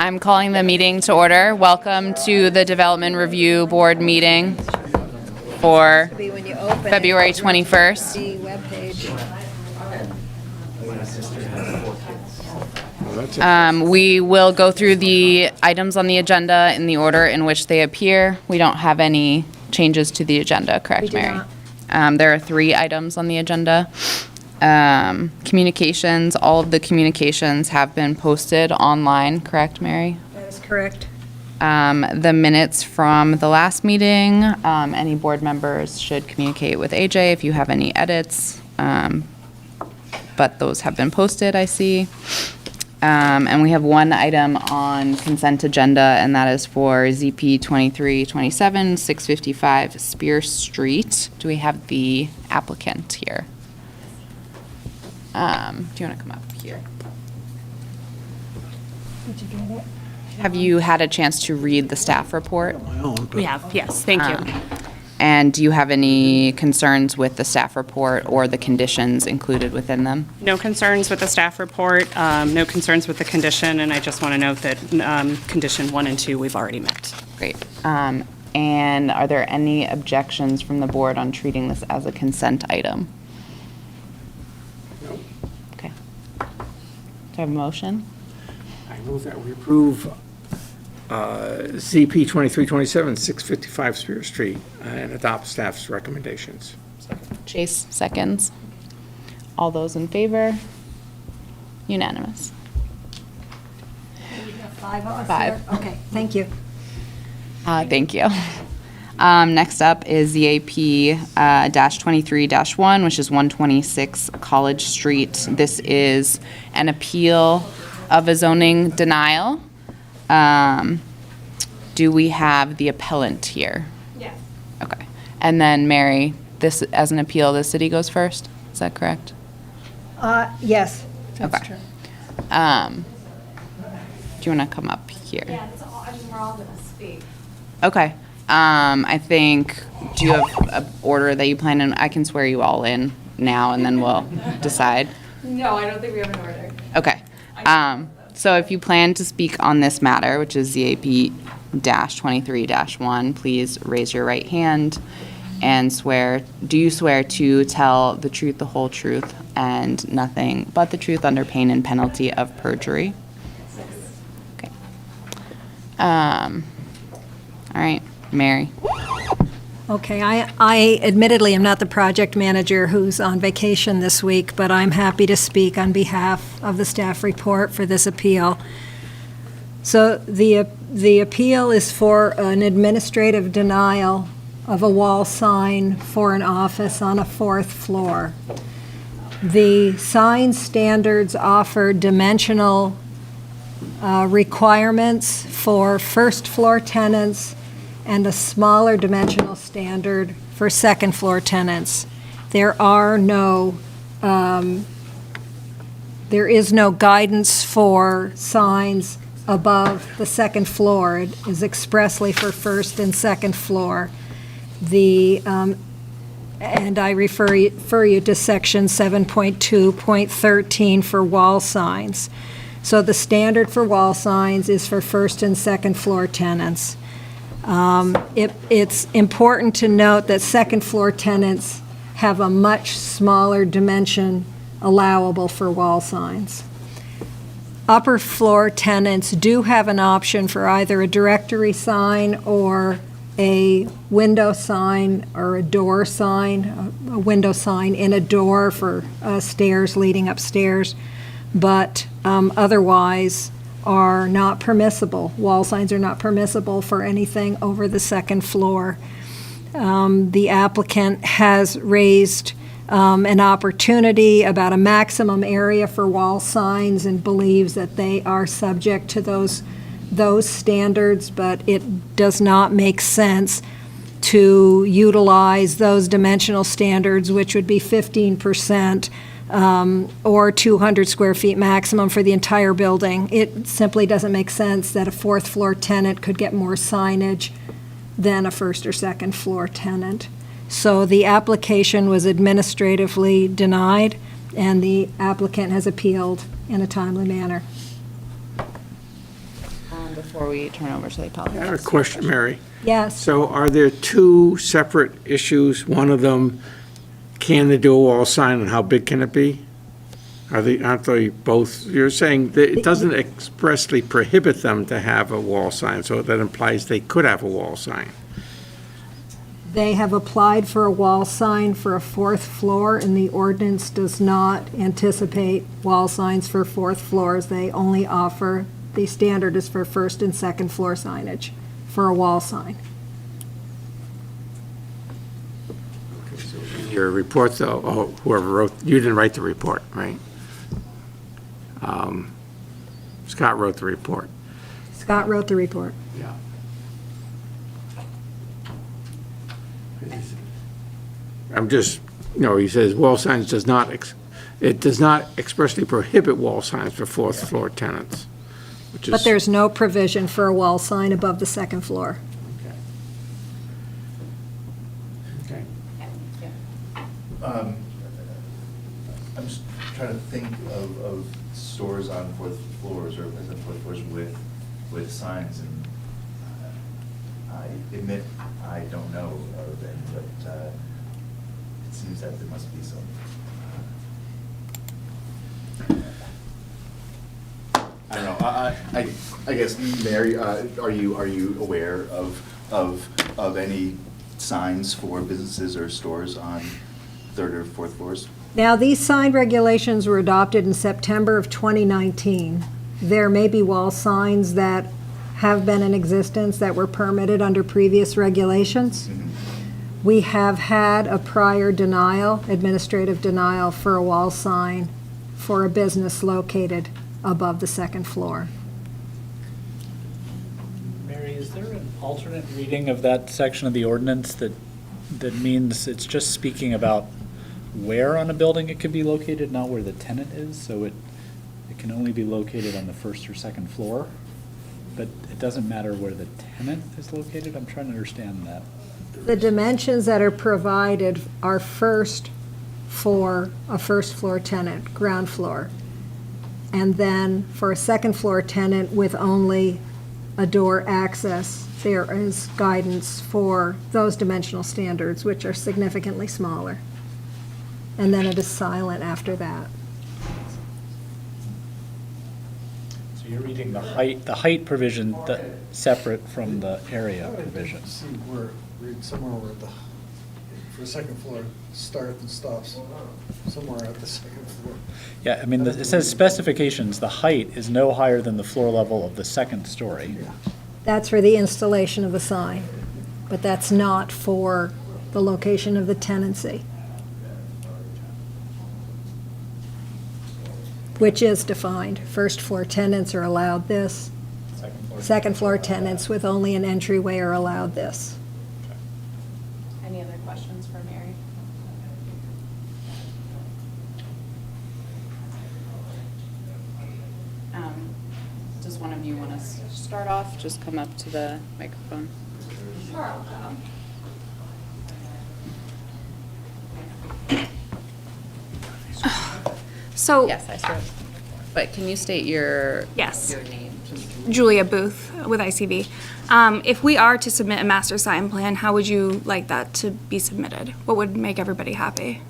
I'm calling the meeting to order. Welcome to the Development Review Board meeting for February 21st. The webpage. We will go through the items on the agenda in the order in which they appear. We don't have any changes to the agenda, correct, We do Mary? not. There are 3 items on the agenda. Communications, all of the communications have been posted online, correct, Mary? That is correct. The minutes from the last meeting, any board members should communicate with AJ if you have any edits. But those have been posted, I see. And we have 1 item on consent agenda, and that is for ZP 2327, 655 Spear Street. Do we have the applicant here? Do you want to come up here? Did you get it? Have you had a chance to read the staff report? We have, yes, thank you. And do you have any concerns with the staff report or the conditions included within them? No concerns with the staff report, no concerns with the condition, and I just want to note that condition 1 and 2 we've already met. Great. And are there any objections from the board on treating this as a consent item? No. Okay. Do I have a motion? I move that we approve ZP 2327, 655 Spear Street, and adopt staff's recommendations. Chase, seconds. All those in favor? Unanimous. We have 5 of us 5. here? Okay, thank you. Thank you. Next up is ZAP -23-1, which is 126 College Street. This is an appeal of a zoning denial. Do we have the appellant here? Yes. Okay. And then Mary, this, as an appeal, the city goes first? Is that correct? Yes, that's Okay. true. Do you want to come up here? Yeah, we're all gonna speak. Okay. I think, do you have an order that you plan in? I can swear you all in now and then we'll decide. No, I don't think we have an order. Okay. So if you plan to speak on this matter, which is ZAP-23-1, please raise your right hand and swear. Do you swear to tell the truth, the whole truth, and nothing but the truth under pain and penalty of perjury? Okay. All right, Mary. Okay, I admittedly am not the project manager who's on vacation this week, but I'm happy to speak on behalf of the staff report for this appeal. So the appeal is for an administrative denial of a wall sign for an office on a 4th floor. The sign standards offer dimensional requirements for 1st floor tenants and a smaller dimensional standard for 2nd floor tenants. There is no guidance for signs above the 2nd floor. It is expressly for 1st and 2nd floor. And I refer you to section 7.2.13 for wall signs. So the standard for wall signs is for 1st and 2nd floor tenants. It's important to note that 2nd floor tenants have a much smaller dimension allowable for wall signs. Upper floor tenants do have an option for either a directory sign or a window sign or a door sign, a window sign in a door for stairs leading upstairs, but otherwise are not permissible. Wall signs are not permissible for anything over the 2nd floor. The applicant has raised an opportunity about a maximum area for wall signs and believes that they are subject to those standards, but it does not make sense to utilize those dimensional standards, which would be 15%, or 200 square feet maximum for the entire building. It simply doesn't make sense that a 4th floor tenant could get more signage than a 1st or 2nd floor tenant. So the application was administratively denied, and the applicant has appealed in a timely manner. before we turn over to the appellate. I have a question, Mary. Yes. So are there two separate issues? One of them, can they do a wall sign and how big can it be? Aren't they both, you're saying that it doesn't expressly prohibit them to have a wall sign, so that implies they could have a wall sign. They have applied for a wall sign for a fourth floor, and the ordinance does not anticipate wall signs for fourth floors. They only offer, the standard is for first and second floor signage for a wall sign. Your report, though, whoever wrote, you didn't write the report, right? Scott wrote the report. Scott wrote the report. Yeah. I'm just, he says wall signs does not, it does not expressly prohibit wall signs for fourth floor tenants, which is. But there's no provision for a wall sign above the second floor. Okay. I'm just trying to think of stores on fourth floors or fourth floors with signs, and I admit I don't know of any, but it seems that there must be some. I don't know. I guess, Mary, are you aware of any signs for businesses or stores on third or fourth floors? Now, these sign regulations were adopted in September of 2019. There may be wall signs that have been in existence that were permitted under previous regulations. We have had a prior denial, administrative denial, for a wall sign for a business located above the second floor. Mary, is there an alternate reading of that section of the ordinance that means it's just speaking about where on a building it could be located, not where the tenant is? So it can only be located on the first or second floor, but it doesn't matter where the tenant is located? I'm trying to understand that. The dimensions that are provided are first for a first floor tenant, ground floor. And then for a second floor tenant with only a door access, there is guidance for those dimensional standards, which are significantly smaller. And then it is silent after that. So you're reading the height provision separate from the area provision. See where, read somewhere where for the second floor, starts and stops somewhere at the second floor. Yeah, I mean, it says specifications, the height is no higher than the floor level of the second story. That's for the installation of the sign, but that's not for the location of the tenancy, which is defined. First floor tenants are allowed this. Second floor tenants with only an entryway are allowed this. Any other questions for Mary? Does one of you want to start off? Just come up to the microphone. Sure, I'll go. So, Yes, I saw. But can you state your Yes. your name? Julia Booth with ICV. If we are to submit a master sign plan, how would you like that to be submitted? What would make everybody happy?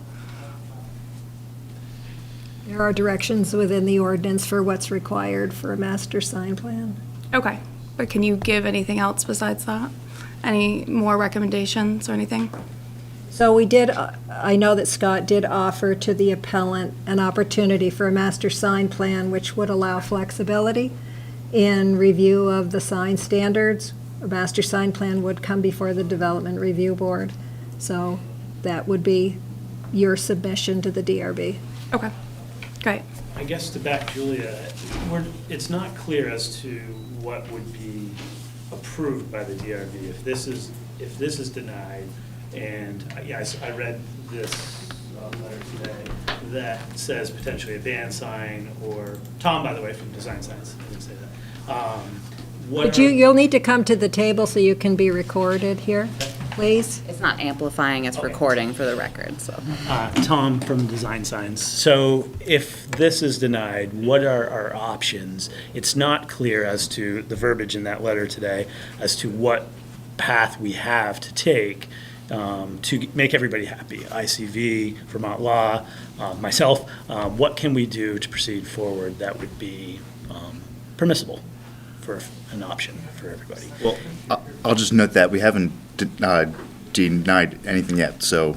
There are directions within the ordinance for what's required for a master sign plan. Okay, but can you give anything else besides that? Any more recommendations or anything? So we did, I know that Scott did offer to the appellant an opportunity for a master sign plan, which would allow flexibility in review of the sign standards. A master sign plan would come before the Development Review Board. So that would be your submission to the DRB. Okay, great. I guess to back Julia, it's not clear as to what would be approved by the DRB if this is denied. And I read this letter today that says potentially a ban sign, or Tom, by the way, from Design Science, I didn't say that. But you'll need to come to the table so you can be recorded here. please. It's not amplifying, it's recording for the record, so. Tom from Design Science. So if this is denied, what are our options? It's not clear as to the verbiage in that letter today as to what path we have to take to make everybody happy. ICV, Vermont Law, myself, what can we do to proceed forward that would be permissible for an option for everybody? Well, I'll just note that we haven't denied anything yet, so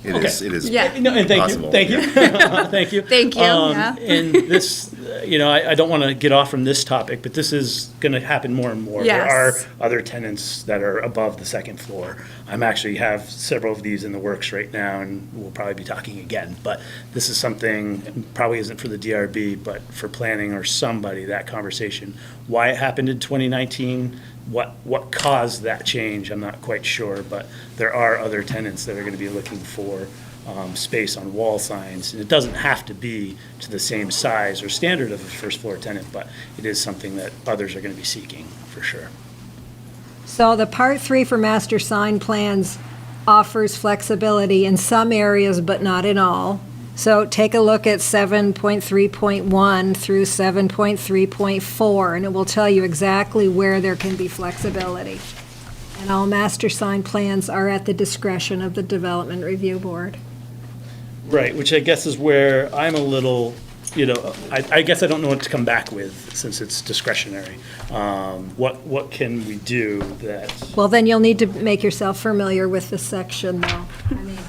it is Yeah. No, and thank possible. you, thank you, thank you. Thank you, yeah. And this, I don't want to get off from this topic, but this is going to happen more and more. There are Yes. other tenants that are above the second floor. I'm actually have several of these in the works right now, and we'll probably be talking again. But this is something, probably isn't for the DRB, but for planning or somebody, that conversation. Why it happened in 2019, what caused that change, I'm not quite sure, but there are other tenants that are going to be looking for space on wall signs. And it doesn't have to be to the same size or standard of a first floor tenant, but it is something that others are going to be seeking, for sure. So the Part 3 for master sign plans offers flexibility in some areas, but not in all. So take a look at 7.3.1 through 7.3.4, and it will tell you exactly where there can be flexibility. And all master sign plans are at the discretion of the Development Review Board. Right, which I guess is where I'm a little, I guess I don't know what to come back with since it's discretionary. What can we do that? Well, then you'll need to make yourself familiar with the section, though. I mean,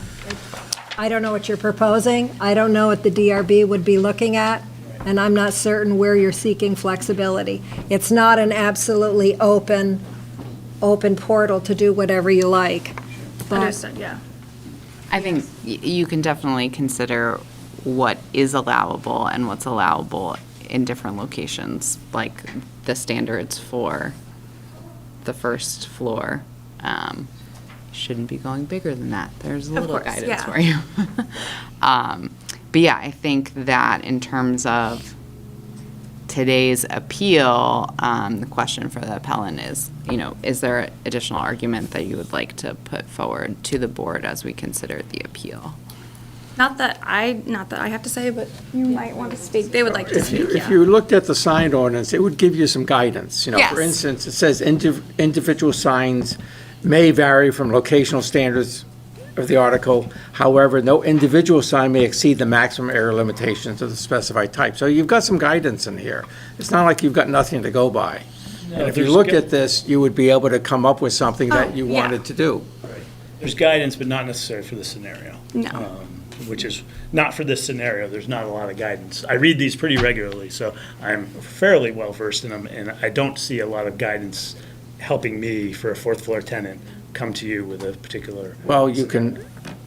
I don't know what you're proposing. I don't know what the DRB would be looking at, and I'm not certain where you're seeking flexibility. It's not an absolutely open portal to do whatever you like. But Understood, yeah. I think you can definitely consider what is allowable and what's allowable in different locations, like the standards for the first floor. Shouldn't be going bigger than that. There's a little course, guidance yeah. for you. But yeah, I think that in terms of today's appeal, the question for the appellant is, is there additional argument that you would like to put forward to the board as we consider the appeal? Not that I have to say, but you might want to speak. They would like to speak, If yeah. you looked at the sign ordinance, it would give you some guidance. Yes. For instance, it says individual signs may vary from locational standards of the article. However, no individual sign may exceed the maximum area limitations of the specified type. So you've got some guidance in here. It's not like you've got nothing to go by. And if you there's look gu- at this, you would be able to come up with something that you yeah. wanted to do. There's guidance, but not necessary for this scenario. No. Which is not for this scenario. There's not a lot of guidance. I read these pretty regularly, so I'm fairly well versed in them, and I don't see a lot of guidance helping me for a fourth floor tenant come to you with a particular. Well, you can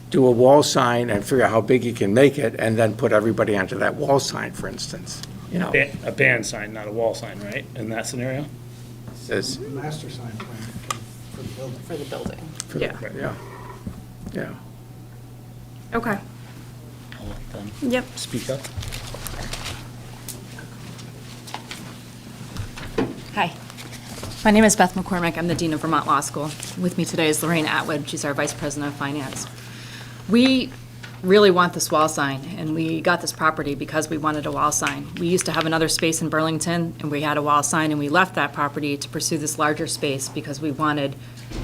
do a wall sign and figure out how big you can make it, and then put everybody onto that wall sign, for instance. A band sign, not a wall sign, right, in that scenario? Says, Master sign plan for the building. For the building. Yeah. yeah. Okay. I'll let them Yep. speak up. Hi. My name is Beth McCormick. I'm the Dean of Vermont Law School. With me today is Lorraine Atwood. She's our Vice President of Finance. We really want this wall sign, and we got this property because we wanted a wall sign. We used to have another space in Burlington, and we had a wall sign, and we left that property to pursue this larger space because we wanted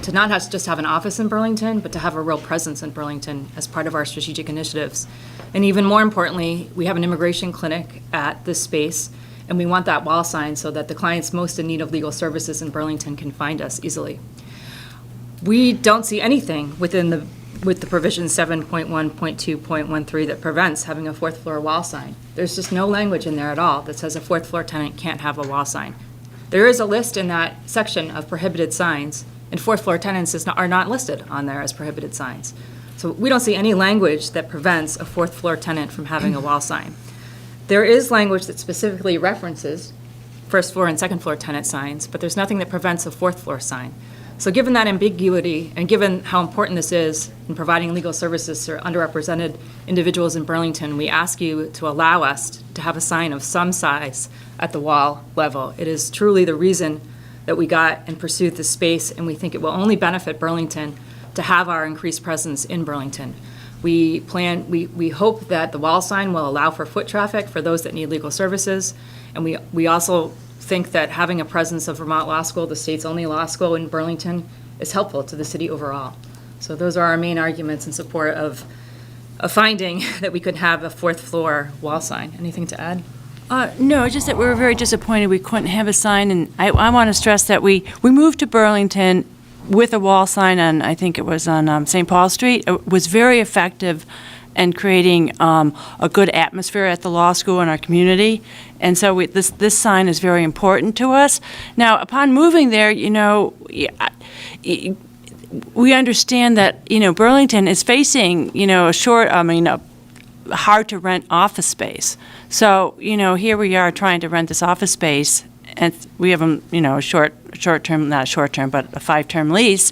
to not just have an office in Burlington, but to have a real presence in Burlington as part of our strategic initiatives. And even more importantly, we have an immigration clinic at this space, and we want that wall sign so that the clients most in need of legal services in Burlington can find us easily. We don't see anything with the provision 7.1.2.13 that prevents having a fourth floor wall sign. There's just no language in there at all that says a fourth floor tenant can't have a wall sign. There is a list in that section of prohibited signs, and fourth floor tenants are not listed on there as prohibited signs. So we don't see any language that prevents a fourth floor tenant from having a wall sign. There is language that specifically references first floor and second floor tenant signs, but there's nothing that prevents a fourth floor sign. So given that ambiguity, and given how important this is in providing legal services to underrepresented individuals in Burlington, we ask you to allow us to have a sign of some size at the wall level. It is truly the reason that we got and pursued this space, and we think it will only benefit Burlington to have our increased presence in Burlington. We hope that the wall sign will allow for foot traffic for those that need legal services. And we also think that having a presence of Vermont Law School, the state's only law school in Burlington, is helpful to the city overall. So those are our main arguments in support of a finding that we could have a fourth floor wall sign. Anything to add? No, just that we were very disappointed we couldn't have a sign, and I want to stress that we moved to Burlington with a wall sign on, I think it was on St. Paul Street. It was very effective in creating a good atmosphere at the law school and our community, and so this sign is very important to us. Now, upon moving there, we understand that, Burlington is facing, a hard-to-rent office space. So, here we are trying to rent this office space, and we have a short-term, not short-term, but a 5-term lease.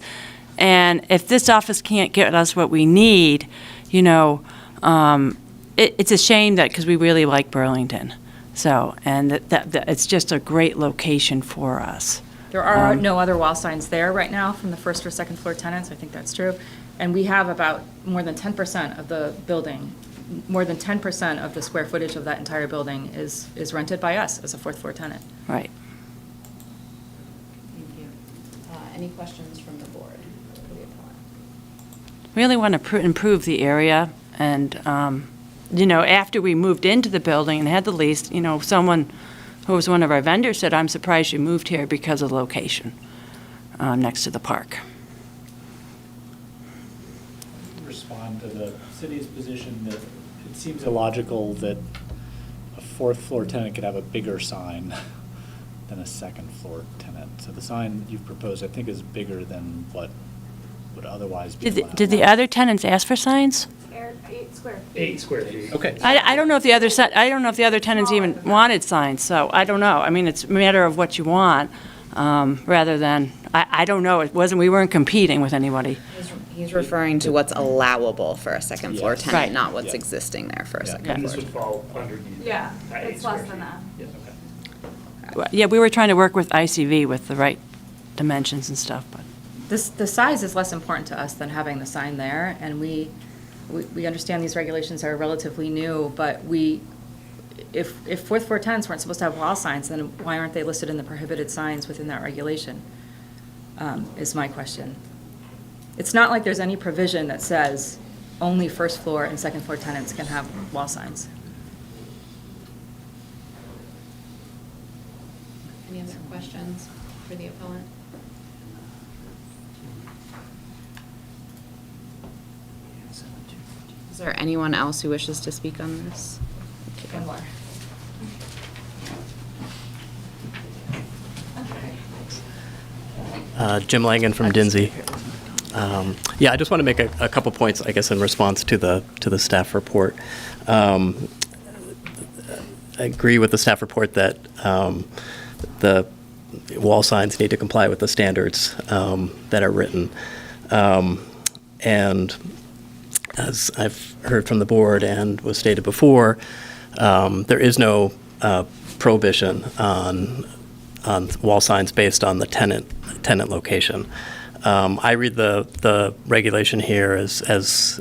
And if this office can't get us what we need, it's a shame that, because we really like Burlington. So, and that it's just a great location for us. There are no other wall signs there right now from the first or second floor tenants. I think that's true. And we have about more than 10% of the building, more than 10% of the square footage of that entire building is rented by us as a fourth floor tenant. Right. Thank you. Any questions from the board for the appellant? Really want to improve the area, and, after we moved into the building and had the lease, someone who was one of our vendors said, "I'm surprised you moved here because of the location next to the park." Respond to the city's position that it seems illogical that a fourth floor tenant could have a bigger sign than a second floor tenant. So the sign you've proposed, I think, is bigger than what would otherwise be allowed. Did the other tenants ask for signs? 8 square feet. 8 square feet. Okay. I don't know if the other tenants even wanted signs, so I don't know. I mean, it's a matter of what you want, rather than, I don't know. We weren't competing with anybody. He's referring to what's allowable for a second floor Yes. tenant, Right. not what's Yeah. existing there for a Yeah. second And this floor. would fall underneath. Yeah, that 8 it's less square than feet. that. Yeah, okay. Yeah, we were trying to work with ICV with the right dimensions and stuff, but. The size is less important to us than having the sign there, and we understand these regulations are relatively new, but if fourth floor tenants weren't supposed to have wall signs, then why aren't they listed in the prohibited signs within that regulation, is my question. It's not like there's any provision that says only first floor and second floor tenants can have wall signs. Any other questions for the appellant? Is there anyone else who wishes to speak on this? One more. Jim Langan from Dinsey. Yeah, I just want to make a couple points, I guess, in response to the staff report. I agree with the staff report that the wall signs need to comply with the standards that are written. And as I've heard from the board and was stated before, there is no prohibition on wall signs based on the tenant location. I read the regulation here as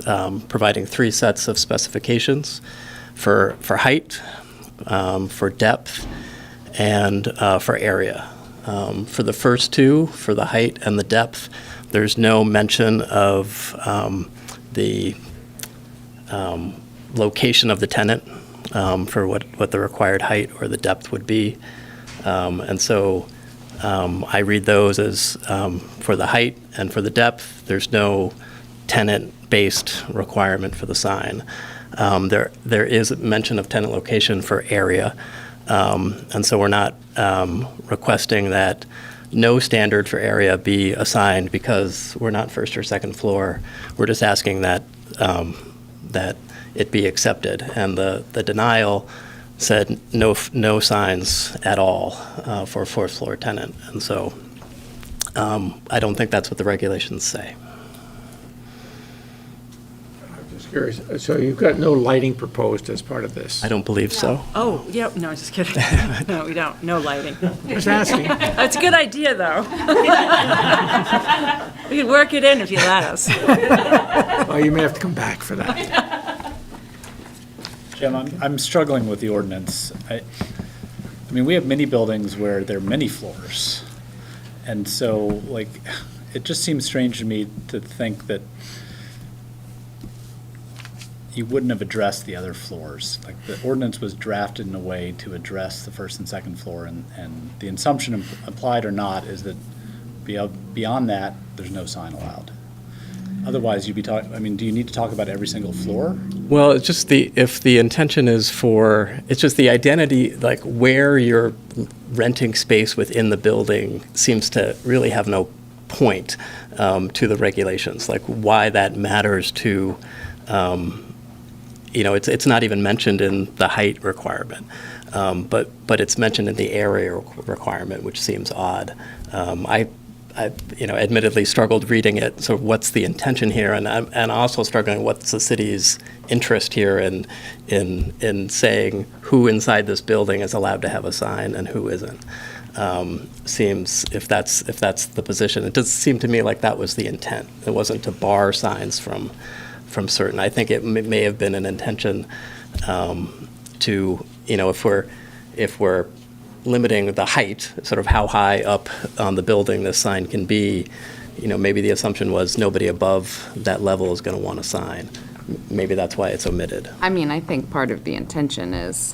providing 3 sets of specifications for height, for depth, and for area. For the first 2, for the height and the depth, there's no mention of the location of the tenant for what the required height or the depth would be. And so I read those as for the height and for the depth, there's no tenant-based requirement for the sign. There is a mention of tenant location for area, and so we're not requesting that no standard for area be assigned because we're not first or second floor. We're just asking that that it be accepted, and the denial said no signs at all for a fourth floor tenant, and so I don't think that's what the regulations say. I'm just So you've got no lighting proposed as part of this? I don't believe so. Oh, yep, no, just kidding. No, we don't, no lighting. Just asking. It's a good idea, though. We could work it in if you let us. Well, you may have to come back for that. Jim, I'm struggling with the ordinance. I mean, we have many buildings where there are many floors. And so, like, it just seems strange to me to think that you wouldn't have addressed the other floors. Like, the ordinance was drafted in a way to address the first and second floor, and the assumption applied or not is that beyond that, there's no sign allowed. Otherwise, you'd be talking, I mean, do you need to talk about every single floor? Well, it's just if the intention is it's just the identity, like where you're renting space within the building seems to really have no point to the regulations, like why that matters to, it's not even mentioned in the height requirement, but it's mentioned in the area requirement, which seems odd. I admittedly struggled reading it. So what's the intention here? And I'm also struggling, what's the city's interest here in saying who inside this building is allowed to have a sign and who isn't? Seems, if that's the position, it does seem to me like that was the intent. It wasn't to bar signs from certain. I think it may have been an intention to, if we're limiting the height, sort of how high up on the building this sign can be, maybe the assumption was nobody above that level is going to want a sign. Maybe that's why it's omitted. I mean, I think part of the intention is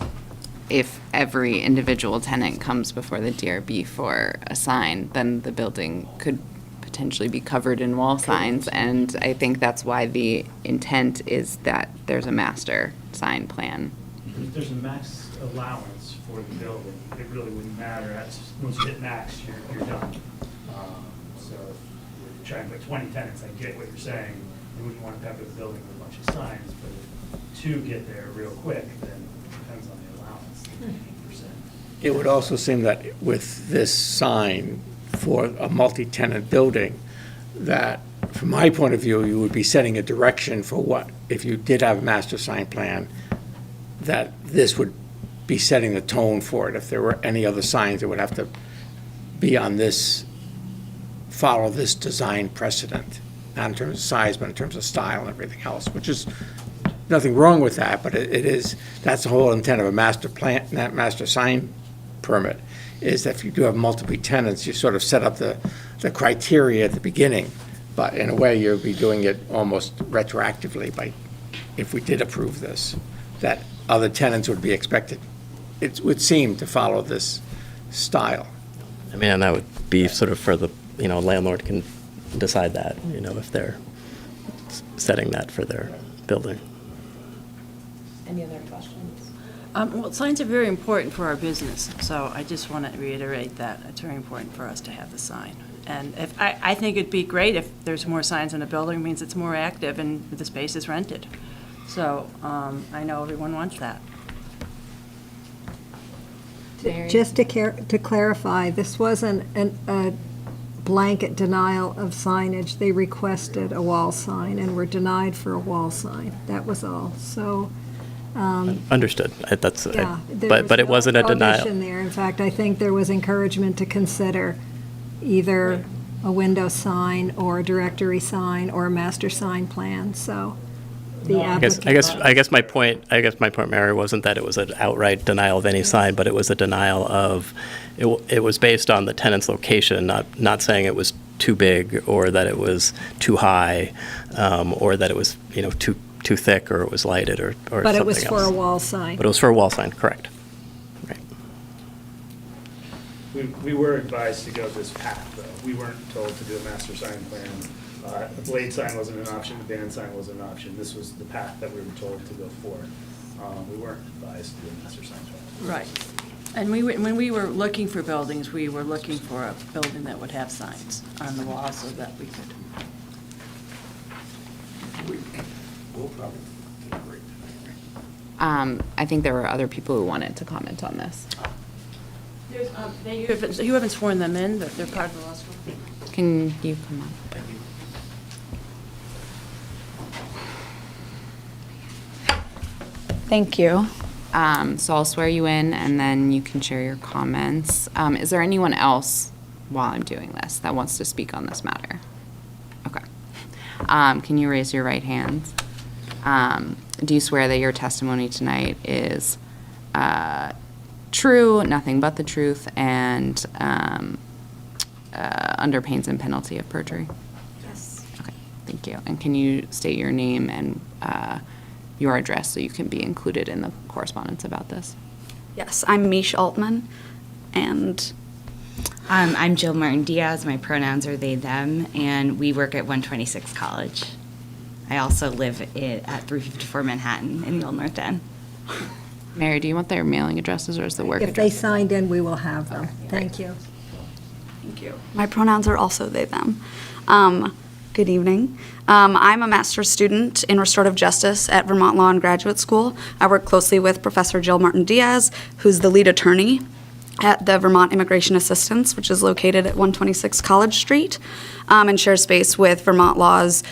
if every individual tenant comes before the DRB for a sign, then the building could potentially be covered in wall signs. And I think that's why the intent is that there's a master sign plan. If there's a max allowance for the building, it really wouldn't matter. Once you hit max, you're done. So if you're trying to put 20 tenants, I get what you're saying. You wouldn't want to pepper the building with a bunch of signs, but if two get there real quick, then it depends on the allowance, 8%. It would also seem that with this sign for a multi-tenant building, that from my point of view, you would be setting a direction for what, if you did have a master sign plan, that this would be setting the tone for it. If there were any other signs, it would have to be on this, follow this design precedent, not in terms of size, but in terms of style and everything else, which is nothing wrong with that, but it is, that's the whole intent of a master plan, that master sign permit, is that if you do have multiple tenants, you sort of set up the criteria at the beginning, but in a way, you'll be doing it almost retroactively by, if we did approve this, that other tenants would be expected, it would seem, to follow this style. I mean, and that would be sort of for the, landlord can decide that, if they're setting that for their building. Any other questions? Well, signs are very important for our business, so I just want to reiterate that. It's very important for us to have the sign. And if I think it'd be great if there's more signs in a building, it means it's more active and the space is rented. So I know everyone wants that. Just to clarify, this wasn't a blanket denial of signage. They requested a wall sign and were denied for a wall sign. That was all. So, Understood. That's, yeah. but it wasn't a denial. Prohibition there. In fact, I think there was encouragement to consider either a window sign or a directory sign or a master sign plan. So the applicant. I guess my point, Mary, wasn't that it was an outright denial of any sign, but it was a denial of, it was based on the tenant's location, not saying it was too big or that it was too high, or that it was, too thick or it was lighted or something else. But it was for a wall sign. But it was for a wall sign, correct. Right. We were advised to go this path, though. We weren't told to do a master sign plan. The blade sign wasn't an option, the band sign wasn't an option. This was the path that we were told to go for. We weren't advised to do a master sign plan. Right. And when we were looking for buildings, we were looking for a building that would have signs on the wall so that we could. We'll probably deliberate tonight. I think there were other people who wanted to comment on this. You haven't sworn them in, but they're part of the law school. Can you come on? Thank you. So I'll swear you in, and then you can share your comments. Is there anyone else, while I'm doing this, that wants to speak on this matter? Okay. Can you raise your right hand? Do you swear that your testimony tonight is true, nothing but the truth, and under pains and penalty of perjury? Yes. Okay, thank you. And can you state your name and your address so you can be included in the correspondence about this? Yes, I'm Mish Altman, and I'm Jill Martin Diaz. My pronouns are they, them, and we work at 126 College. I also live at 354 Manhattan in the Old North End. Mary, do you want their mailing addresses or is the work If they address? signed in, we will have them. Thank you. thank you. My pronouns are also they, them. Good evening. I'm a master's student in restorative justice at Vermont Law and Graduate School. I work closely with Professor Jill Martin Diaz, who's the lead attorney at the Vermont Immigration Assistance, which is located at 126 College Street, and shares space with Vermont Law's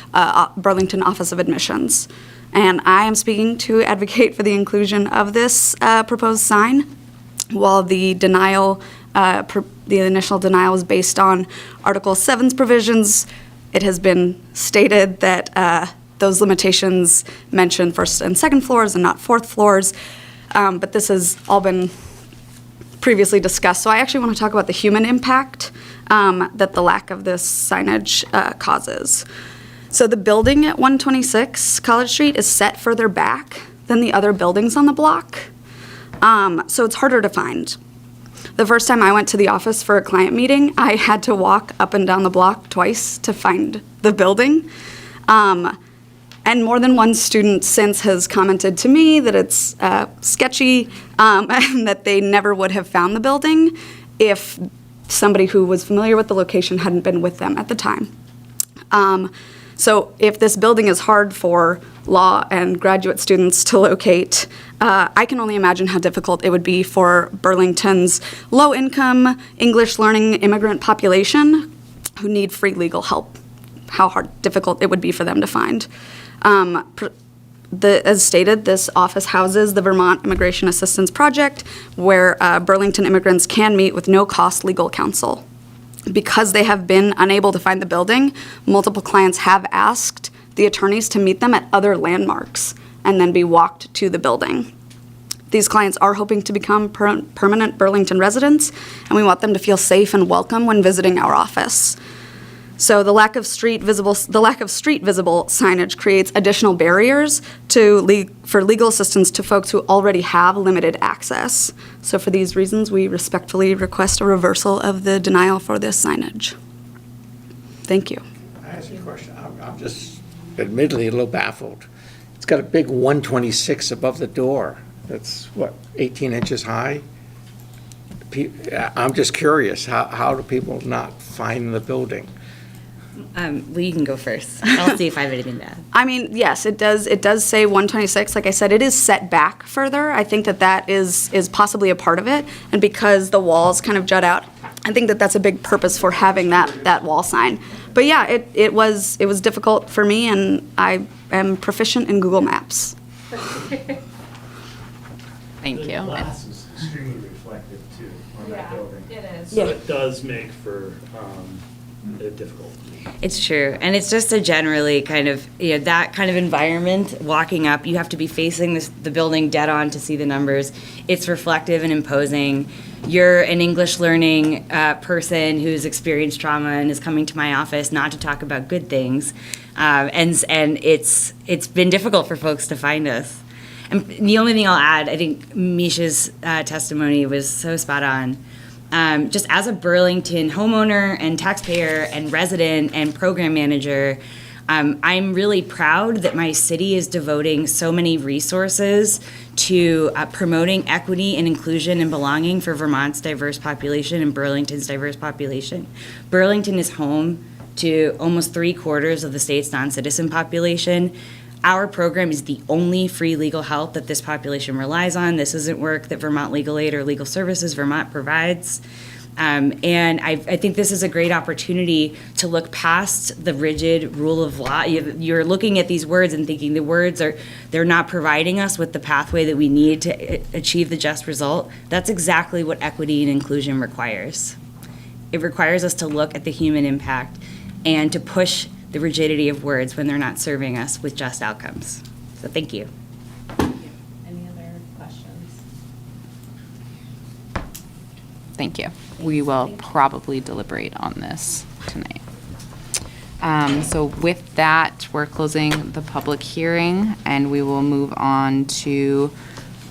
Burlington Office of Admissions. And I am speaking to advocate for the inclusion of this proposed sign. While the denial, the initial denial is based on Article 7's provisions, it has been stated that those limitations mention first and second floors and not fourth floors. But this has all been previously discussed. So I actually want to talk about the human impact that the lack of this signage causes. So the building at 126 College Street is set further back than the other buildings on the block. So it's harder to find. The first time I went to the office for a client meeting, I had to walk up and down the block twice to find the building. And more than one student since has commented to me that it's sketchy and that they never would have found the building if somebody who was familiar with the location hadn't been with them at the time. So if this building is hard for law and graduate students to locate, I can only imagine how difficult it would be for Burlington's low-income, English-learning immigrant population who need free legal help, how difficult it would be for them to find. As stated, this office houses the Vermont Immigration Assistance Project, where Burlington immigrants can meet with no-cost legal counsel. Because they have been unable to find the building, multiple clients have asked the attorneys to meet them at other landmarks and then be walked to the building. These clients are hoping to become permanent Burlington residents, and we want them to feel safe and welcome when visiting our office. So the lack of street visible signage creates additional barriers for legal assistance to folks who already have limited access. So for these reasons, we respectfully request a reversal of the denial for this signage. Thank you. I ask you a question. I'm just admittedly a little baffled. It's got a big 126 above the door. That's, what, 18 inches high? I'm just curious, how do people not find the building? Well, you can go first. I'll see if I have anything to add. I mean, yes, it does say 126. Like I said, it is set back further. I think that is possibly a part of it. And because the walls kind of jut out, I think that's a big purpose for having that wall sign. But yeah, it was difficult for me, and I am proficient in Google Maps. Thank The you. glass is extremely reflective too on that building. It is. So it does make for it difficult. It's true, and it's just a generally kind of, that kind of environment, walking up, you have to be facing the building dead on to see the numbers. It's reflective and imposing. You're an English learning person who's experienced trauma and is coming to my office not to talk about good things, and it's been difficult for folks to find us. And the only thing I'll add, I think Misha's testimony was so spot on. Just as a Burlington homeowner and taxpayer and resident and program manager, I'm really proud that my city is devoting so many resources to promoting equity and inclusion and belonging for Vermont's diverse population and Burlington's diverse population. Burlington is home to almost 3/4 of the state's non-citizen population. Our program is the only free legal help that this population relies on. This isn't work that Vermont Legal Aid or Legal Services Vermont provides. And I think this is a great opportunity to look past the rigid rule of law. You're looking at these words and thinking they're not providing us with the pathway that we need to achieve the just result. That's exactly what equity and inclusion requires. It requires us to look at the human impact and to push the rigidity of words when they're not serving us with just outcomes. So thank you. Any other questions? Thank you. We will probably deliberate on this tonight. So with that, we're closing the public hearing, and we will move on to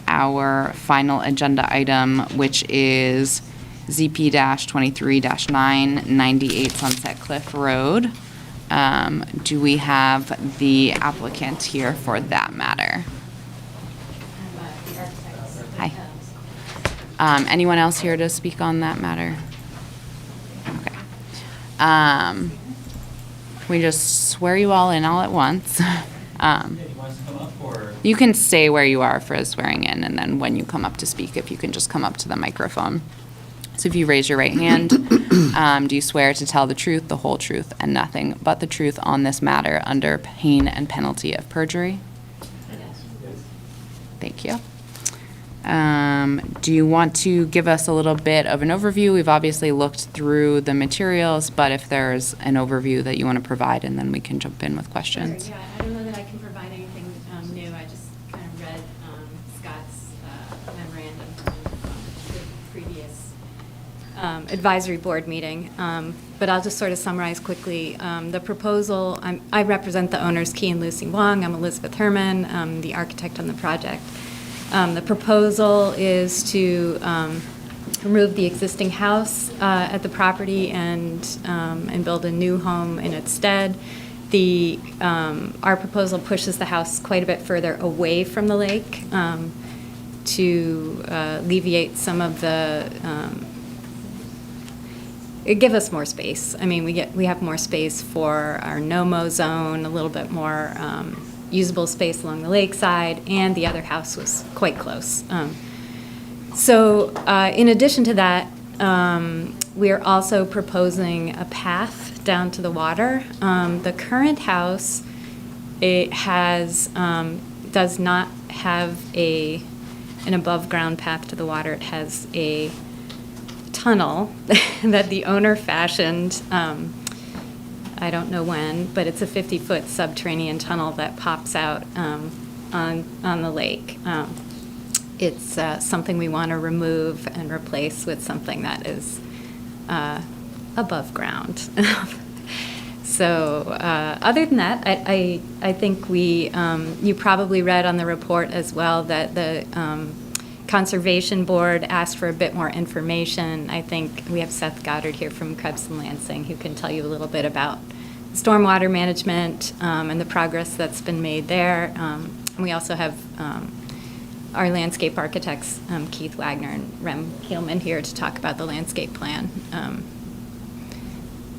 our final agenda item, which is ZP-23-9, 98 Sunset Cliff Road. Do we have the applicant here for that matter? Hi. Anyone else here to speak on that matter? Okay. We just swear you all in all at once. You can stay where you are for swearing in, and then when you come up to speak, if you can just come up to the microphone. So if you raise your right hand, do you swear to tell the truth, the whole truth, and nothing but the truth on this matter under pain and penalty of perjury? Yes. Thank you. Do you want to give us a little bit of an overview? We've obviously looked through the materials, but if there's an overview that you want to provide, and then we can jump in with questions. Sure, yeah, I don't know that I can provide anything new. I just kind of read Scott's memorandum from the previous advisory board meeting, but I'll just sort of summarize quickly. The proposal, I represent the owners, Keye and Lucy Wong. I'm Elizabeth Herrmann, I'm the architect on the project. The proposal is to remove the existing house at the property and build a new home in its stead. Our proposal pushes the house quite a bit further away from the lake to alleviate some of the. It give us more space. I mean, we have more space for our no-mow zone, a little bit more. Usable space along the lakeside, and the other house was quite close. So in addition to that, we are also proposing a path down to the water. The current house, it does not have an above-ground path to the water. It has a tunnel that the owner fashioned I don't know when, but it's a 50-foot subterranean tunnel that pops out on the lake. It's something we want to remove and replace with something that is above ground. So other than that, I think you probably read on the report as well that the Conservation Board asked for a bit more information. I think we have Seth Goddard here from Krebs and Lansing who can tell you a little bit about stormwater management and the progress that's been made there. And we also have our landscape architects, Keith Wagner and Rem Keelman, here to talk about the landscape plan.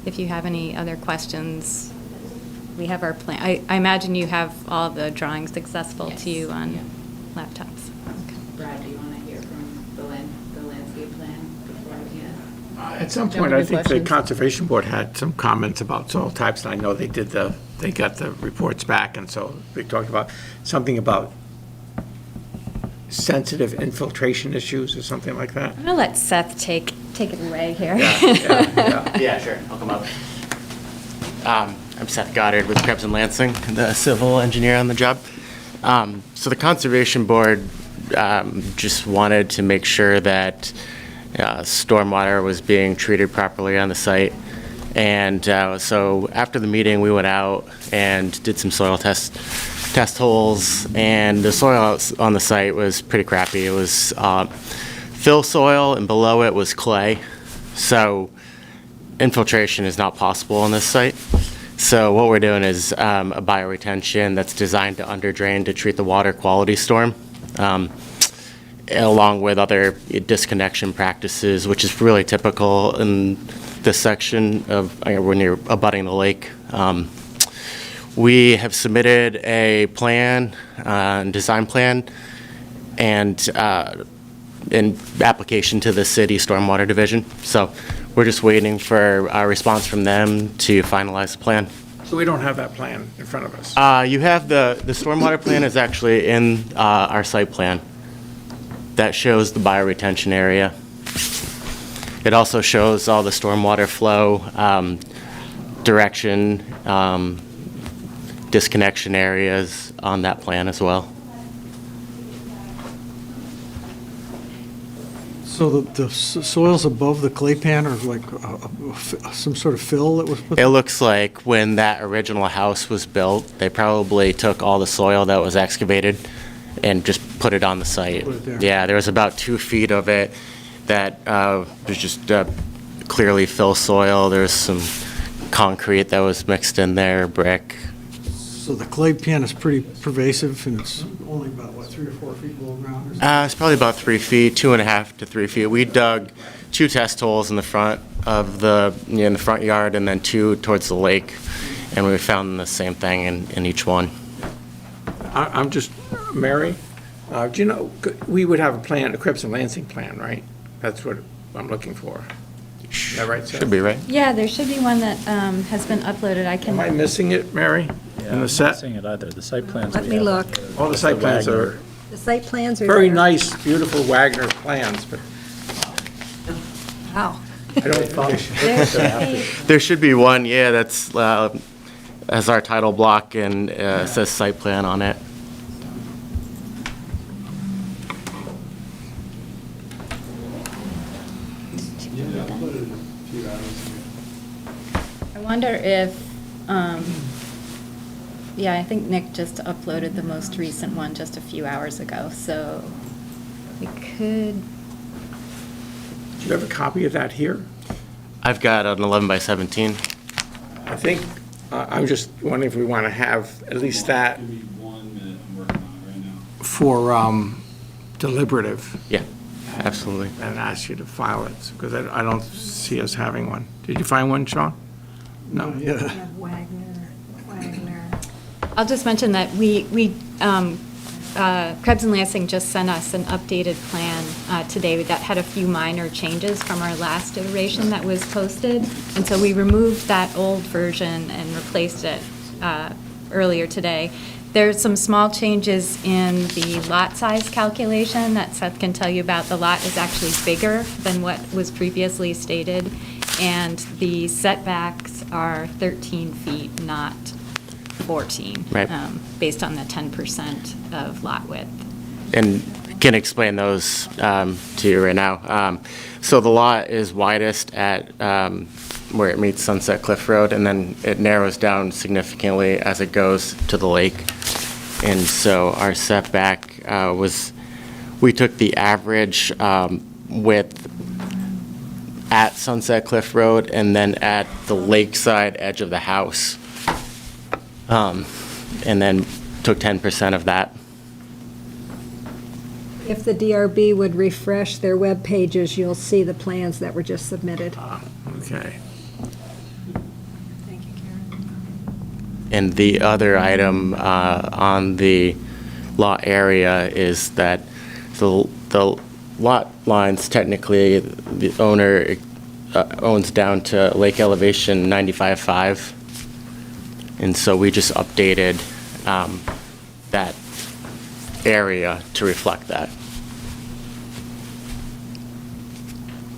If you have any other questions, we have our plan. I imagine you have all the drawings accessible to you on laptops. Brad, do you want to hear from the landscape plan before we get? At some point, I think the Conservation Board had some comments about soil types, and I know they got the reports back, and so they talked about something about sensitive infiltration issues or something like that. I'm going to let Seth take it away here. Yeah, sure. I'll come up. I'm Seth Goddard with Krebs and Lansing, the civil engineer on the job. So the Conservation Board just wanted to make sure that stormwater was being treated properly on the site. And so after the meeting, we went out and did some soil test holes, and the soil on the site was pretty crappy. It was fill soil, and below it was clay. So infiltration is not possible on this site. So what we're doing is a bioretention that's designed to underdrain to treat the water quality storm, along with other disconnection practices, which is really typical in this section of when you're abutting the lake. We have submitted a plan, design plan, and in application to the city stormwater division. So we're just waiting for a response from them to finalize the plan. So we don't have that plan in front of us. You have the stormwater plan is actually in our site plan. That shows the bioretention area. It also shows all the stormwater flow, direction, disconnection areas on that plan as well. So the soils above the clay pan are like some sort of fill that was put? It looks like when that original house was built, they probably took all the soil that was excavated and just put it on the site. Put it there. Yeah, there was about 2 feet of it that was just clearly fill soil. There's some concrete that was mixed in there, brick. So the clay pan is pretty pervasive, and it's only about, what, 3 or 4 feet below ground or something? It's probably about 3 feet, 2.5 to 3 feet. We dug 2 test holes in the front of in the front yard, and then 2 towards the lake, and we found the same thing in each one. I'm just, Mary, do you know, we would have a plan, a Krebs and Lansing plan, right? That's what I'm looking for. Is that right, Seth? Should be right. Yeah, there should be one that has been uploaded. I Am I missing it, Mary? In the set? I'm not seeing it either. The site plans. Let we me have look. All the site plans are The site plans are very there. nice, beautiful Wagner plans, but Wow. I don't There should be. There should be one, yeah, that's as our title block and says site plan on it. I wonder if, yeah, I think Nick just uploaded the most recent one just a few hours ago, so we could, Do you have a copy of that here? I've got an 11 by 17. I think, I'm just wondering if we want to have at least that Give me 1 minute, I'm working on it right now. for deliberative Yeah, absolutely. and ask you to file it, because I don't see us having one. Did you find one, Sean? No. Yeah. Wagner. I'll just mention that Krebs and Lansing just sent us an updated plan today that had a few minor changes from our last iteration that was posted. And so we removed that old version and replaced it earlier today. There's some small changes in the lot size calculation that Seth can tell you about. The lot is actually bigger than what was previously stated, and the setbacks are 13 feet, not 14, Right. Based on the 10% of lot width. And can explain those to you right now. So the lot is widest at where it meets Sunset Cliff Road, and then it narrows down significantly as it goes to the lake. And so our setback we took the average width at Sunset Cliff Road and then at the lakeside edge of the house. And then took 10% of that. If the DRB would refresh their web pages, you'll see the plans that were just submitted. Okay. Thank you, Karen. And the other item on the lot area is that the lot lines, technically, the owner owns down to lake elevation 95.5. And so we just updated that area to reflect that.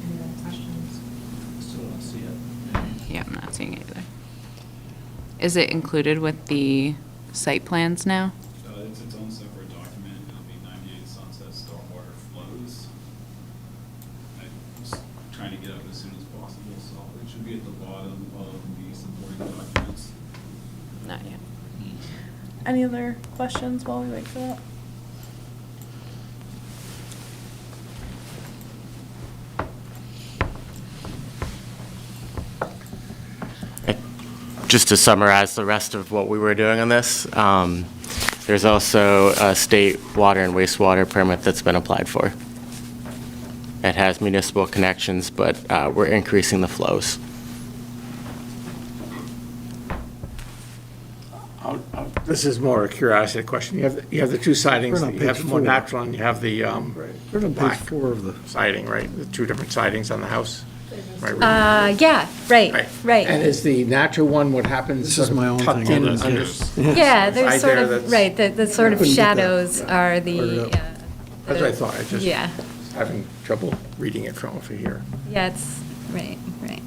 Any other questions? Still don't see it. Yeah, I'm not seeing it either. Is it included with the site plans now? It's its own separate document. It'll be 98 Sunset Stormwater Flows. I'm just trying to get up as soon as possible, so it should be at the bottom of the supporting documents. Not yet. Any other questions while we wait for that? Just to summarize the rest of what we were doing on this, there's also a state water and wastewater permit that's been applied for. It has municipal connections, but we're increasing the flows. This is more a curiosity question. You have the two sidings, We're on you have page the more 4. natural, and you have the We're on page black 4 of the. siding, right? The two different sidings on the house? Right. Yeah, right, And right. is the natural one what happens This is sort of my own tucked thing. in under? Yeah, side there's sort there of, that's- right, the sort of Couldn't get that. shadows are Cleared the, up. That's what I thought, I just yeah, having trouble reading it from over here. yeah, it's, right, right.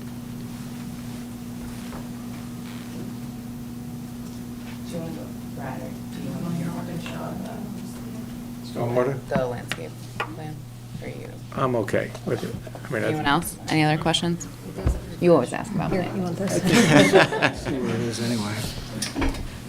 Stormwater? The landscape plan for you. I'm okay with it. I mean, Anyone else? Any other questions? You always ask about Here, plans. you want this? See where it is anyway.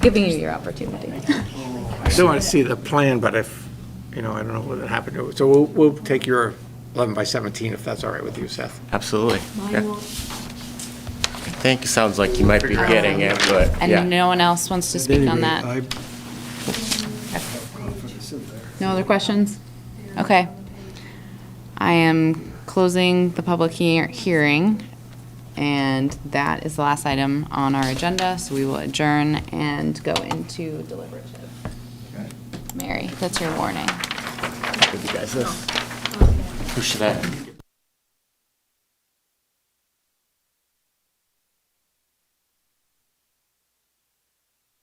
Giving you your opportunity. I still want to see the plan, but if, I don't know what happened to it. So we'll take your 11 by 17 if that's all right with you, Seth. Absolutely. Yeah. I think it sounds like you might be getting it, but And yeah. no one else wants to speak on that? I No other questions? Okay. I am closing the public hearing, and that is the last item on our agenda, so we will adjourn and go into deliberative. Mary, that's your warning. Give you guys this. Who should I?